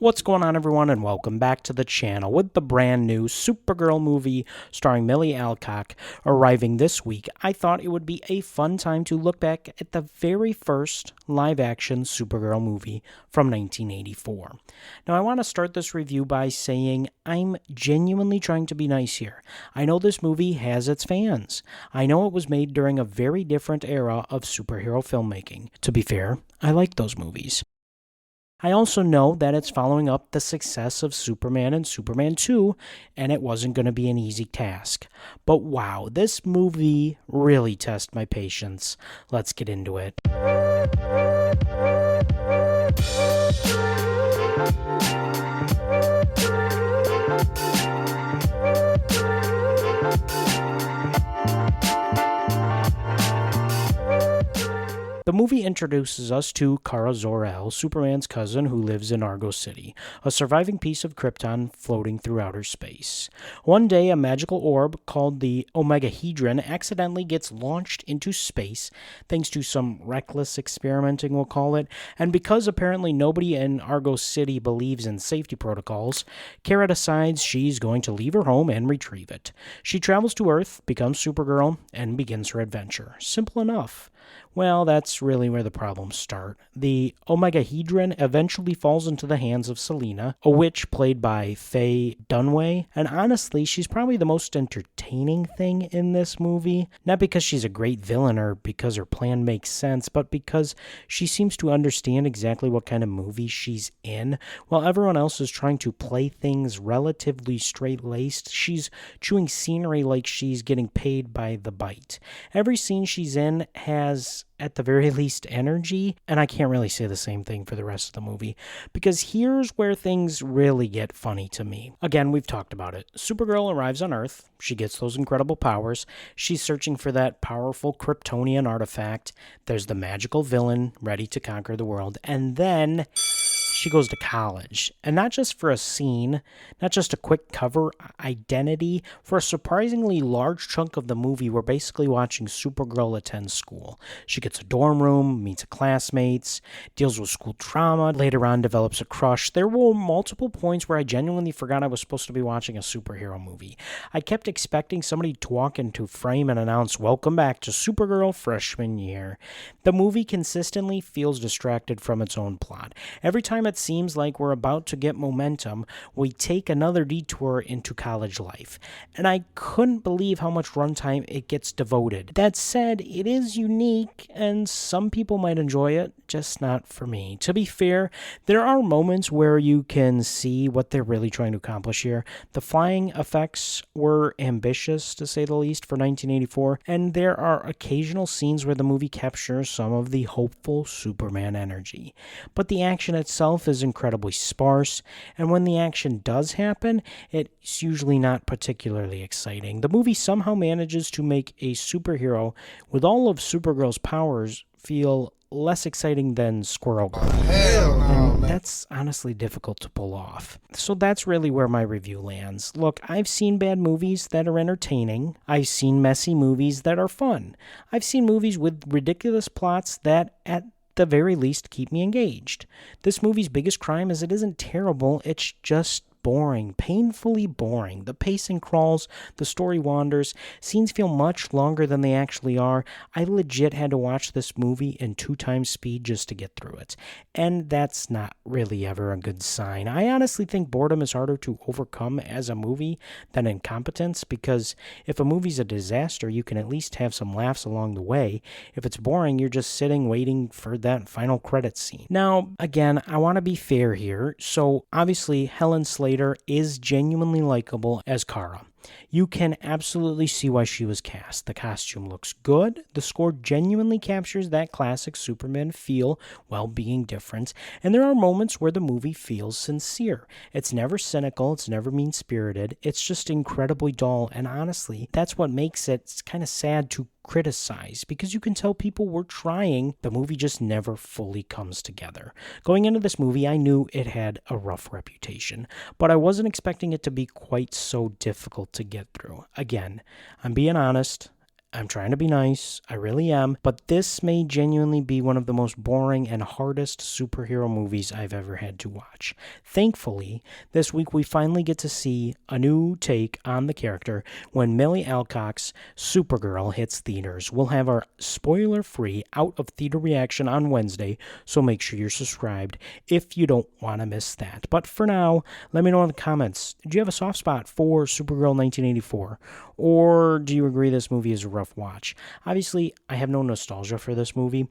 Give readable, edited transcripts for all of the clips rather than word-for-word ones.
What's going on, everyone, and welcome back to the channel with the brand new Supergirl movie starring Milly Alcock arriving this week. I thought it would be a fun time to look back at the very first live-action Supergirl movie from 1984. Now, I want to start this review by saying I'm genuinely trying to be nice here. I know this movie has its fans. I know it was made during a very different era of superhero filmmaking. To be fair, I like those movies. I also know that it's following up the success of Superman and Superman 2, and it wasn't going to be an easy task. But wow, this movie really tests my patience. Let's get into it. The movie introduces us to Kara Zor-El, Superman's cousin who lives in Argo City, a surviving piece of Krypton floating through outer space. One day, a magical orb called the Omegahedron accidentally gets launched into space, thanks to some reckless experimenting, we'll call it, and because apparently nobody in Argo City believes in safety protocols, Kara decides she's going to leave her home and retrieve it. She travels to Earth, becomes Supergirl, and begins her adventure. Simple enough. Well, that's really where the problems start. The Omegahedron eventually falls into the hands of Selina, a witch played by Faye Dunaway, and honestly, she's probably the most entertaining thing in this movie. Not because she's a great villain or because her plan makes sense, but because she seems to understand exactly what kind of movie she's in. While everyone else is trying to play things relatively straight-laced, she's chewing scenery like she's getting paid by the bite. Every scene she's in has, at the very least, energy, and I can't really say the same thing for the rest of the movie, because here's where things really get funny to me. Again, we've talked about it. Supergirl arrives on Earth, she gets those incredible powers, she's searching for that powerful Kryptonian artifact, there's the magical villain ready to conquer the world, and then she goes to college. And not just for a scene, not just a quick cover identity, for a surprisingly large chunk of the movie, we're basically watching Supergirl attend school. She gets a dorm room, meets classmates, deals with school trauma, later on develops a crush. There were multiple points where I genuinely forgot I was supposed to be watching a superhero movie. I kept expecting somebody to walk into frame and announce, "Welcome back to Supergirl freshman year." The movie consistently feels distracted from its own plot. Every time it seems like we're about to get momentum, we take another detour into college life. And I couldn't believe how much runtime it gets devoted. That said, it is unique, and some people might enjoy it, just not for me. To be fair, there are moments where you can see what they're really trying to accomplish here. The flying effects were ambitious, to say the least, for 1984, and there are occasional scenes where the movie captures some of the hopeful Superman energy. But the action itself is incredibly sparse, and when the action does happen, it's usually not particularly exciting. The movie somehow manages to make a superhero with all of Supergirl's powers feel less exciting than Squirrel Girl. Hell no, man. That's honestly difficult to pull off. So that's really where my review lands. Look, I've seen bad movies that are entertaining. I've seen messy movies that are fun. I've seen movies with ridiculous plots that, at the very least, keep me engaged. This movie's biggest crime is it isn't terrible, it's just boring, painfully boring. The pacing crawls, the story wanders, scenes feel much longer than they actually are. I legit had to watch this movie in 2 times speed just to get through it. And that's not really ever a good sign. I honestly think boredom is harder to overcome as a movie than incompetence, because if a movie's a disaster, you can at least have some laughs along the way. If it's boring, you're just sitting waiting for that final credits scene. Now, again, I want to be fair here, so obviously Helen Slater is genuinely likable as Kara. You can absolutely see why she was cast. The costume looks good. The score genuinely captures that classic Superman feel while being different. And there are moments where the movie feels sincere. It's never cynical. It's never mean-spirited. It's just incredibly dull. And honestly, that's what makes it kind of sad to criticize, because you can tell people were trying. The movie just never fully comes together. Going into this movie, I knew it had a rough reputation, but I wasn't expecting it to be quite so difficult to get through. Again, I'm being honest. I'm trying to be nice. I really am. But this may genuinely be one of the most boring and hardest superhero movies I've ever had to watch. Thankfully, this week we finally get to see a new take on the character when Milly Alcock's Supergirl hits theaters. We'll have our spoiler-free out-of-theater reaction on Wednesday, so make sure you're subscribed if you don't want to miss that. But for now, let me know in the comments. Do you have a soft spot for Supergirl 1984? Or do you agree this movie is a rough watch? Obviously, I have no nostalgia for this movie,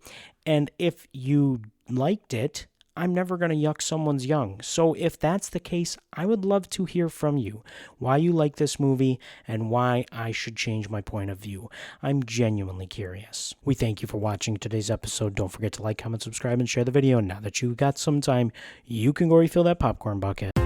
and if you liked it, I'm never going to yuck someone's young. So if that's the case, I would love to hear from you why you like this movie and why I should change my point of view. I'm genuinely curious. We thank you for watching today's episode. Don't forget to like, comment, subscribe, and share the video. And now that you've got some time, you can go refill that popcorn bucket.